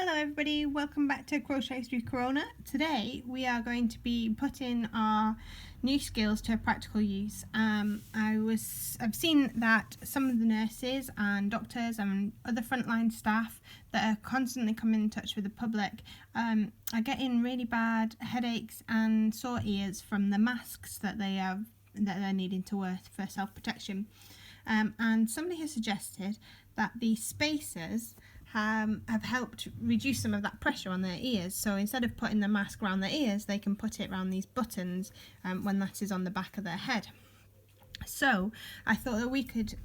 Hello everybody, welcome back to Crochet Through Corona. Today we are going to be putting our new skills to practical use. I've seen that some of the nurses and doctors and other frontline staff that are constantly coming in touch with the public are getting really bad headaches and sore ears from the masks that they're needing to wear for self-protection. And somebody has suggested that the spacers have helped reduce some of that pressure on their ears. So instead of putting the mask around their ears, they can put it around these buttons when that is on the back of their head. So I thought that we could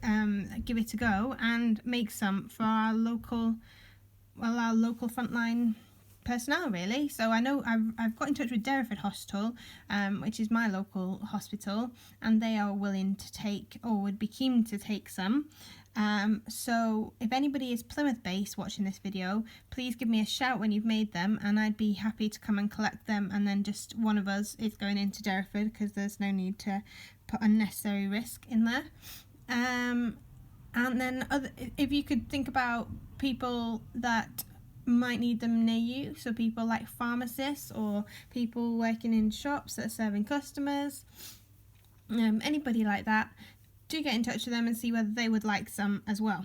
give it a go and make some for our local frontline personnel, really. So I know I've got in touch with Derriford Hospital, which is my local hospital, and they are willing to take, or would be keen to take some. So if anybody is Plymouth based watching this video, please give me a shout when you've made them and I'd be happy to come and collect them, and then just one of us is going into Derriford because there's no need to put unnecessary risk in there. And then if you could think about people that might need them near you, so people like pharmacists or people working in shops that are serving customers, anybody like that, do get in touch with them and see whether they would like some as well.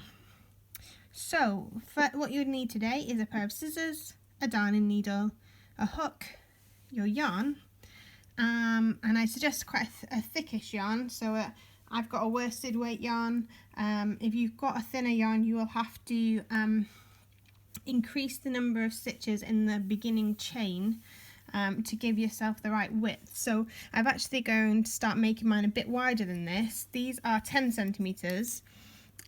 So what you would need today is a pair of scissors, a darning needle, a hook, your yarn, and I suggest quite a thickish yarn, so I've got a worsted weight yarn. If you've got a thinner yarn, you will have to increase the number of stitches in the beginning chain to give yourself the right width. So I've actually going to start making mine a bit wider than this. These are 10 centimeters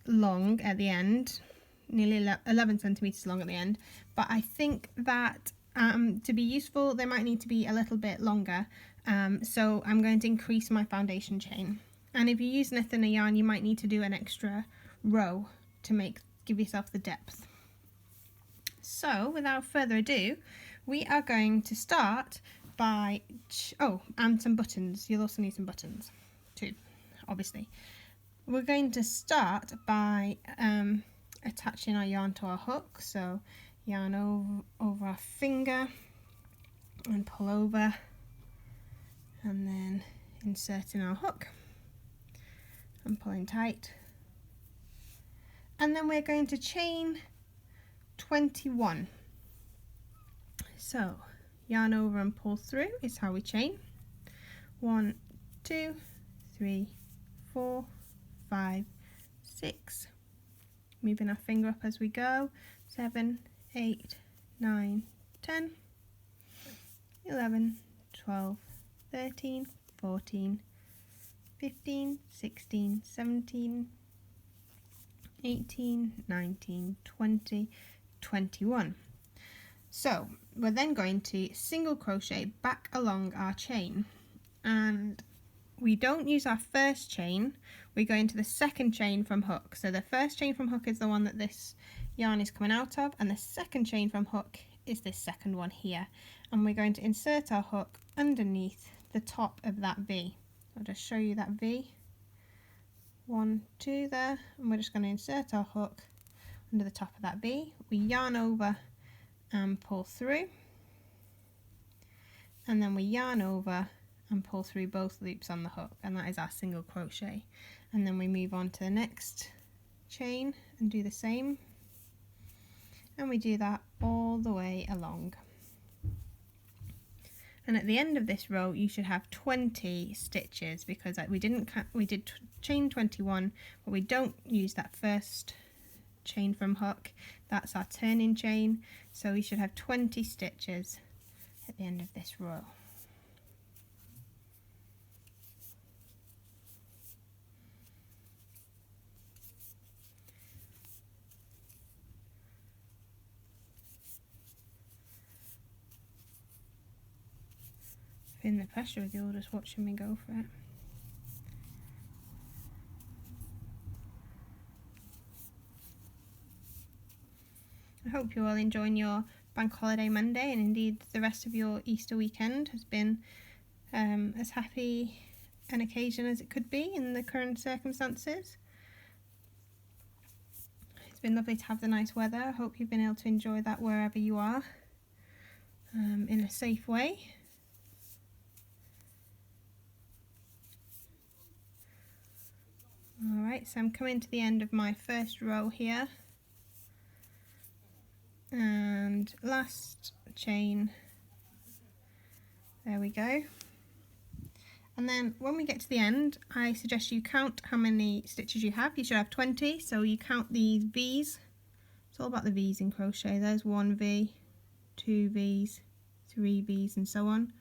long at the end, nearly 11 centimeters long at the end, but I think that to be useful they might need to be a little bit longer, so I'm going to increase my foundation chain. And if you're using a thinner yarn, you might need to do an extra row to give yourself the depth. So without further ado, we are going to start by, and some buttons. You'll also need some buttons too, obviously. We're going to start by attaching our yarn to our hook. So yarn over our finger and pull over, and then inserting our hook and pulling tight. And then we're going to chain 21. So yarn over and pull through is how we chain. 1, 2, 3, 4, 5, 6. Moving our finger up as we go. 7, 8, 9, 10, 11, 12, 13, 14, 15, 16, 17, 18, 19, 20, 21. So we're then going to single crochet back along our chain, and we don't use our first chain, we go into the second chain from hook. So the first chain from hook is the one that this yarn is coming out of, and the second chain from hook is this second one here, and we're going to insert our hook underneath the top of that V. I'll just show you that V. 1, 2 there, and we're just going to insert our hook under the top of that V. We yarn over and pull through, and then we yarn over and pull through both loops on the hook, and that is our single crochet. And then we move on to the next chain and do the same, and we do that all the way along. And at the end of this row you should have 20 stitches, because we did chain 21, but we don't use that first chain from hook. That's our turning chain, so we should have 20 stitches at the end of this row. Feeling the pressure with you all just watching me go for it. I hope you're all enjoying your bank holiday Monday, and indeed the rest of your Easter weekend has been as happy an occasion as it could be in the current circumstances. It's been lovely to have the nice weather. I hope you've been able to enjoy that wherever you are in a safe way. Alright, so I'm coming to the end of my first row here, and last chain, there we go. And then when we get to the end, I suggest you count how many stitches you have. You should have 20, so you count these V's. It's all about the V's in crochet. There's 1 V, 2 V's, 3 V's, and so on.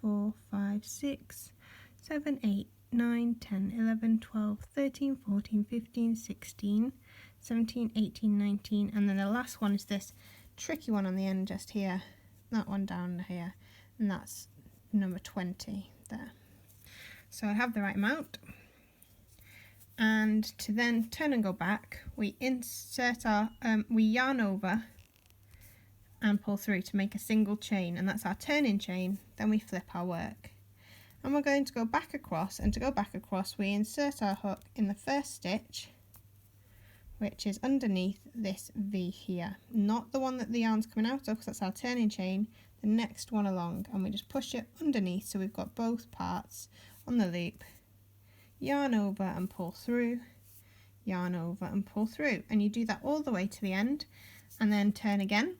4, 5, 6, 7, 8, 9, 10, 11, 12, 13, 14, 15, 16, 17, 18, 19, and then the last one is this tricky one on the end just here, that one down here, and that's number 20 there. So I have the right amount, and to then turn and go back, we insert our, we yarn over and pull through to make a single chain, and that's our turning chain. Then we flip our work. And we're going to go back across, and to go back across we insert our hook in the first stitch, which is underneath this V here, not the one that the yarn's coming out of because that's our turning chain, the next one along, and we just push it underneath so we've got both parts on the loop, yarn over and pull through, yarn over and pull through, and you do that all the way to the end and then turn again.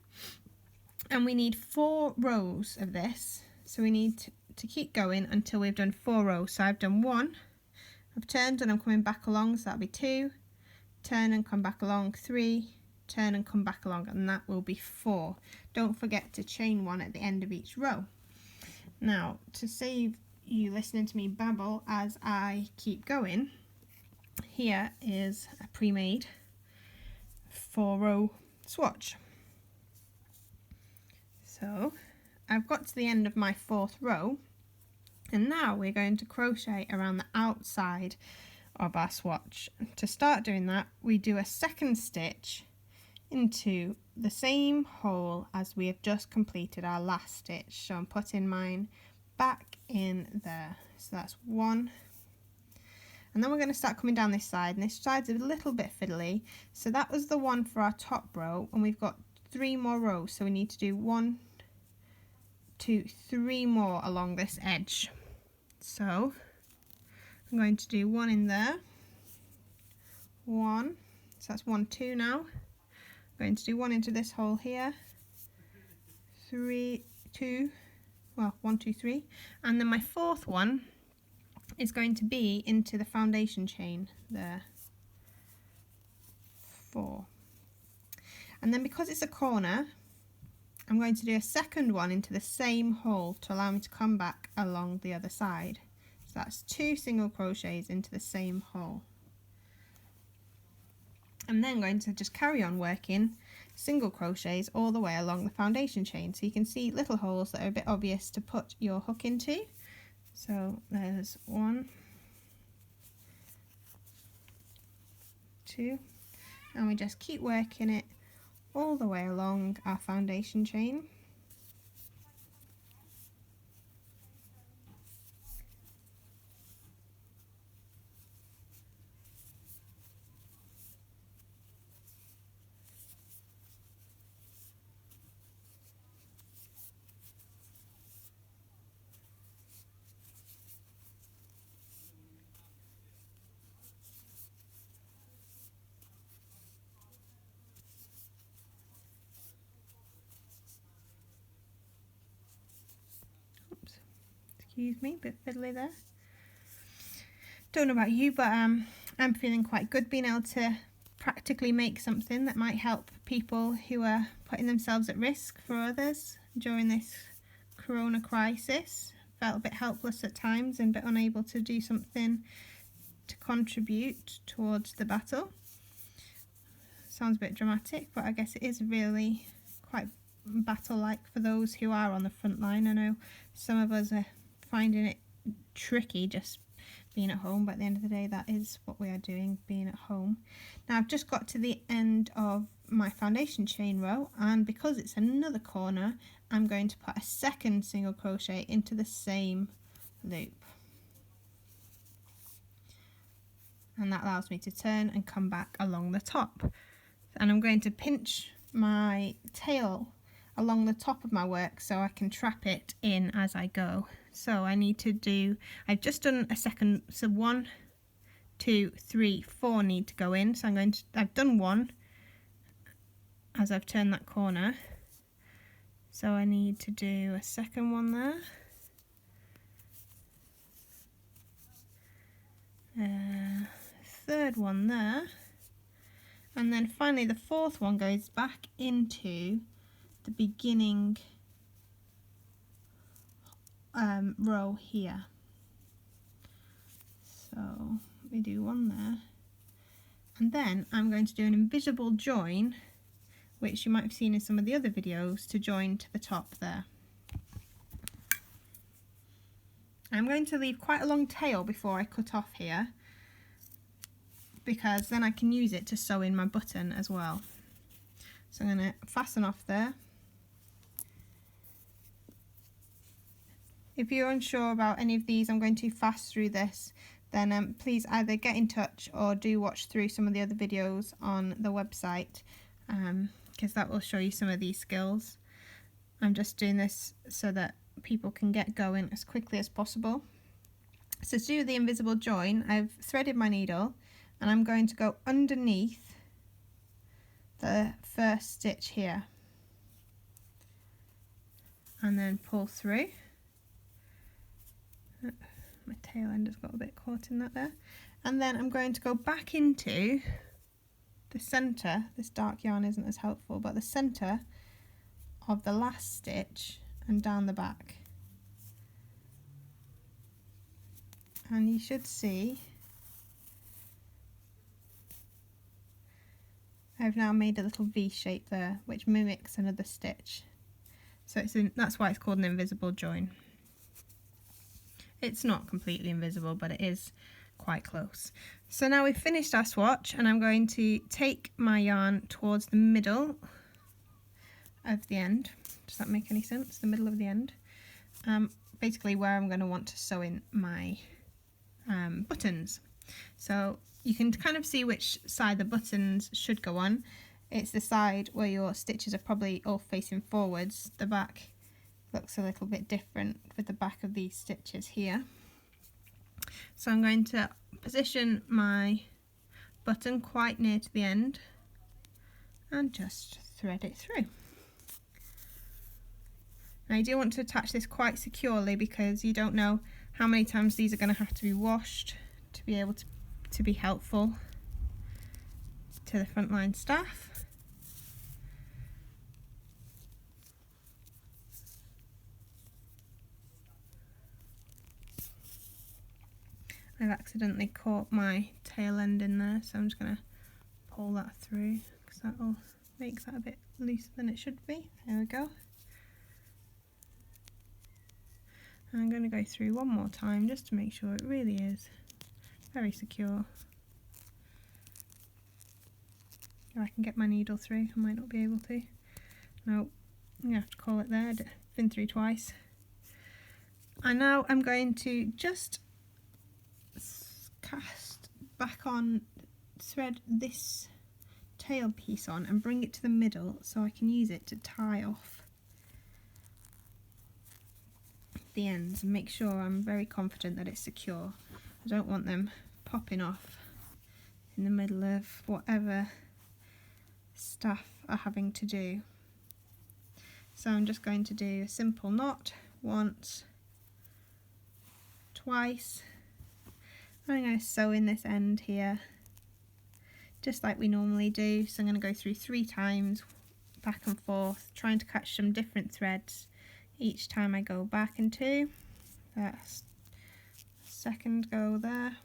And we need 4 rows of this, so we need to keep going until we've done 4 rows. So I've done 1, I've turned and I'm coming back along, so that'll be 2, turn and come back along, 3, turn and come back along, and that will be 4. Don't forget to chain 1 at the end of each row. Now, to save you listening to me babble as I keep going, here is a pre-made 4-row swatch. So I've got to the end of my 4th row, and now we're going to crochet around the outside of our swatch. To start doing that, we do a second stitch into the same hole as we have just completed our last stitch. So I'm putting mine back in there. So that's 1. And then we're going to start coming down this side, and this side's a little bit fiddly. So that was the one for our top row, and we've got 3 more rows, so we need to do 1, 2, 3 more along this edge. So I'm going to do 1 in there, 1, so that's 1, 2 now. I'm going to do 1 into this hole here, 3, 2, well 1, 2, 3, and then my 4th one is going to be into the foundation chain there, 4. And then because it's a corner, I'm going to do a second one into the same hole to allow me to come back along the other side. So that's 2 single crochets into the same hole. I'm then going to just carry on working single crochets all the way along the foundation chain, so you can see little holes that are a bit obvious to put your hook into. So there's 1, 2, and we just keep working it all the way along our foundation chain. Excuse me, a bit fiddly there. Don't know about you, but I'm feeling quite good being able to practically make something that might help people who are putting themselves at risk for others during this corona crisis. Felt a bit helpless at times and a bit unable to do something to contribute towards the battle. Sounds a bit dramatic, but I guess it is really quite battle-like for those who are on the front line. I know some of us are finding it tricky just being at home, but at the end of the day that is what we are doing, being at home. Now I've just got to the end of my foundation chain row, and because it's another corner, I'm going to put a second single crochet into the same loop, and that allows me to turn and come back along the top. So and I'm going to pinch my tail along the top of my work so I can trap it in as I go. So I need to do, I've just done a second, so 1, 2, 3, 4 need to go in. So I've done 1 as I've turned that corner. So I need to do a second one there. Third one there. And then finally the fourth one goes back into the beginning row here. So we do 1 there. And then I'm going to do an invisible join, which you might have seen in some of the other videos, to join to the top there. I'm going to leave quite a long tail before I cut off here, because then I can use it to sew in my button as well. So I'm going to fasten off there. If you're unsure about any of these, I'm going too fast through this, then please either get in touch or do watch through some of the other videos on the website, because that will show you some of these skills. I'm just doing this so that people can get going as quickly as possible. So to do the invisible join, I've threaded my needle and I'm going to go underneath the first stitch here and then pull through. My tail end has got a bit caught in that there. And then I'm going to go back into the centre. This dark yarn isn't as helpful, but the centre of the last stitch and down the back. And you should see I've now made a little V shape there, which mimics another stitch. So that's why it's called an invisible join. It's not completely invisible, but it is quite close. So now we've finished our swatch, and I'm going to take my yarn towards the middle of the end. Does that make any sense? The middle of the end. Basically where I'm going to want to sew in my buttons. So you can kind of see which side the buttons should go on. It's the side where your stitches are probably all facing forwards. The back looks a little bit different with the back of these stitches here. So I'm going to position my button quite near to the end and just thread it through. Now you do want to attach this quite securely because you don't know how many times these are going to have to be washed to be able to be helpful to the frontline staff. I've accidentally caught my tail end in there, so I'm just going to pull that through because that will make that a bit looser than it should be. There we go. And I'm going to go through one more time just to make sure it really is very secure. If I can get my needle through, I might not be able to. No, I'm going to have to call it there. I've been through twice. And now I'm going to just cast back on, thread this tail piece on and bring it to the middle so I can use it to tie off the ends and make sure I'm very confident that it's secure. I don't want them popping off in the middle of whatever staff are having to do. So I'm just going to do a simple knot once, twice. I'm going to sew in this end here just like we normally do. So I'm going to go through 3 times back and forth, trying to catch some different threads each time I go back into. That's second go there.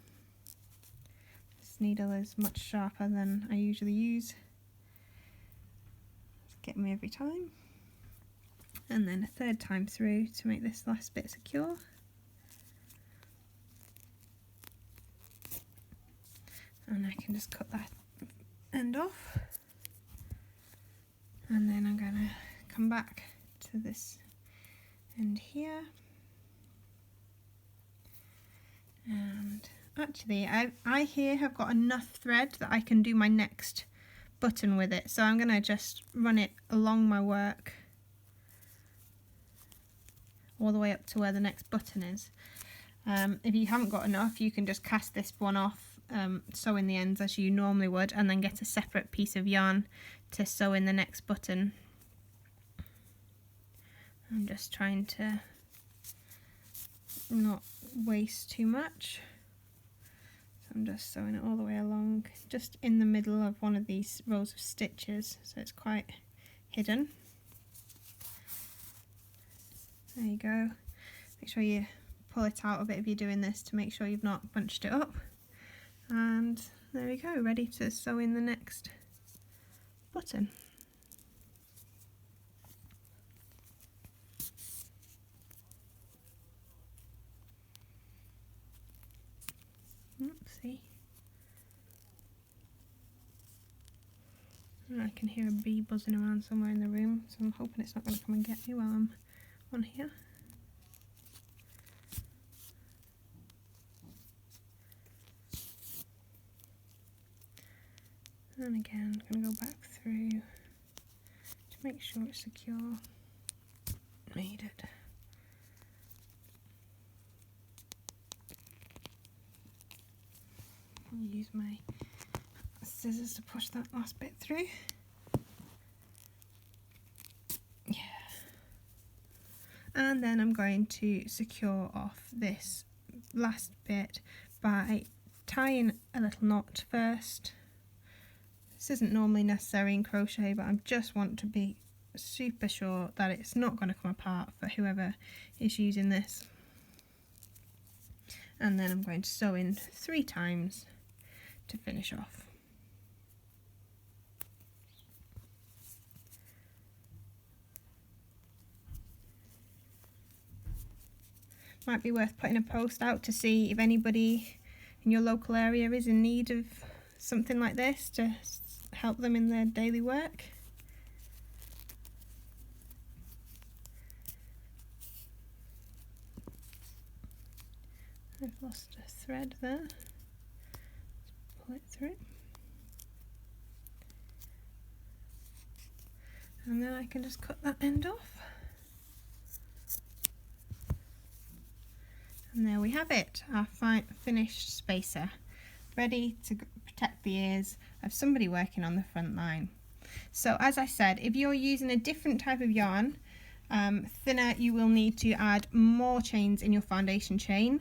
This needle is much sharper than I usually use. It's getting me every time. And then a 3rd time through to make this last bit secure. And I can just cut that end off. And then I'm going to come back to this end here. And actually I here have got enough thread that I can do my next button with it, so I'm going to just run it along my work all the way up to where the next button is. If you haven't got enough, you can just cast this one off, sew in the ends as you normally would, and then get a separate piece of yarn to sew in the next button. I'm just trying to not waste too much. So I'm just sewing it all the way along, just in the middle of one of these rows of stitches, so it's quite hidden. There you go. Make sure you pull it out a bit if you're doing this to make sure you've not bunched it up. And there we go, ready to sew in the next button. Oopsie. I can hear a bee buzzing around somewhere in the room, so I'm hoping it's not going to come and get me while I'm on here. And again, I'm going to go back through to make sure it's secure. Made it. I'll use my scissors to push that last bit through. Yeah. And then I'm going to secure off this last bit by tying a little knot first. This isn't normally necessary in crochet, but I just want to be super sure that it's not going to come apart for whoever is using this. And then I'm going to sew in 3 times to finish off. Might be worth putting a post out to see if anybody in your local area is in need of something like this to help them in their daily work. I've lost a thread there. Let's pull it through. And then I can just cut that end off. And there we have it, our finished spacer, ready to protect the ears of somebody working on the front line. So as I said, if you're using a different type of yarn, thinner, you will need to add more chains in your foundation chain,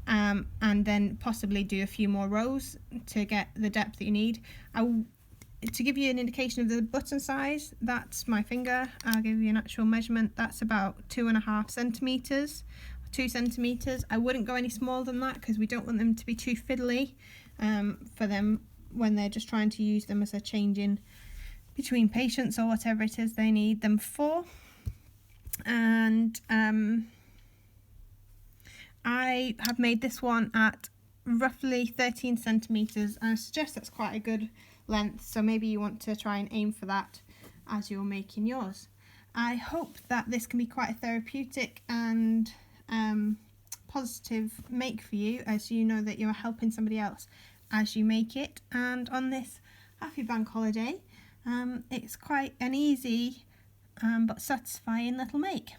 and then possibly do a few more rows to get the depth that you need. To give you an indication of the button size, that's my finger. I'll give you an actual measurement. That's about 2.5 centimeters. 2 centimeters. I wouldn't go any smaller than that because we don't want them to be too fiddly for them when they're just trying to use them as a change in between patients or whatever it is they need them for. And I have made this one at roughly 13 centimeters, and I suggest that's quite a good length, so maybe you want to try and aim for that as you're making yours. I hope that this can be quite a therapeutic and positive make for you, as you know that you're helping somebody else as you make it. And on this happy bank holiday, it's quite an easy but satisfying little make.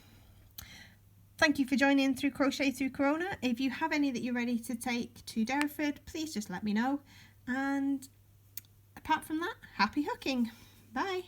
Thank you for joining through Crochet Through Corona. If you have any that you're ready to take to Derriford, please just let me know. And apart from that, happy hooking. Bye.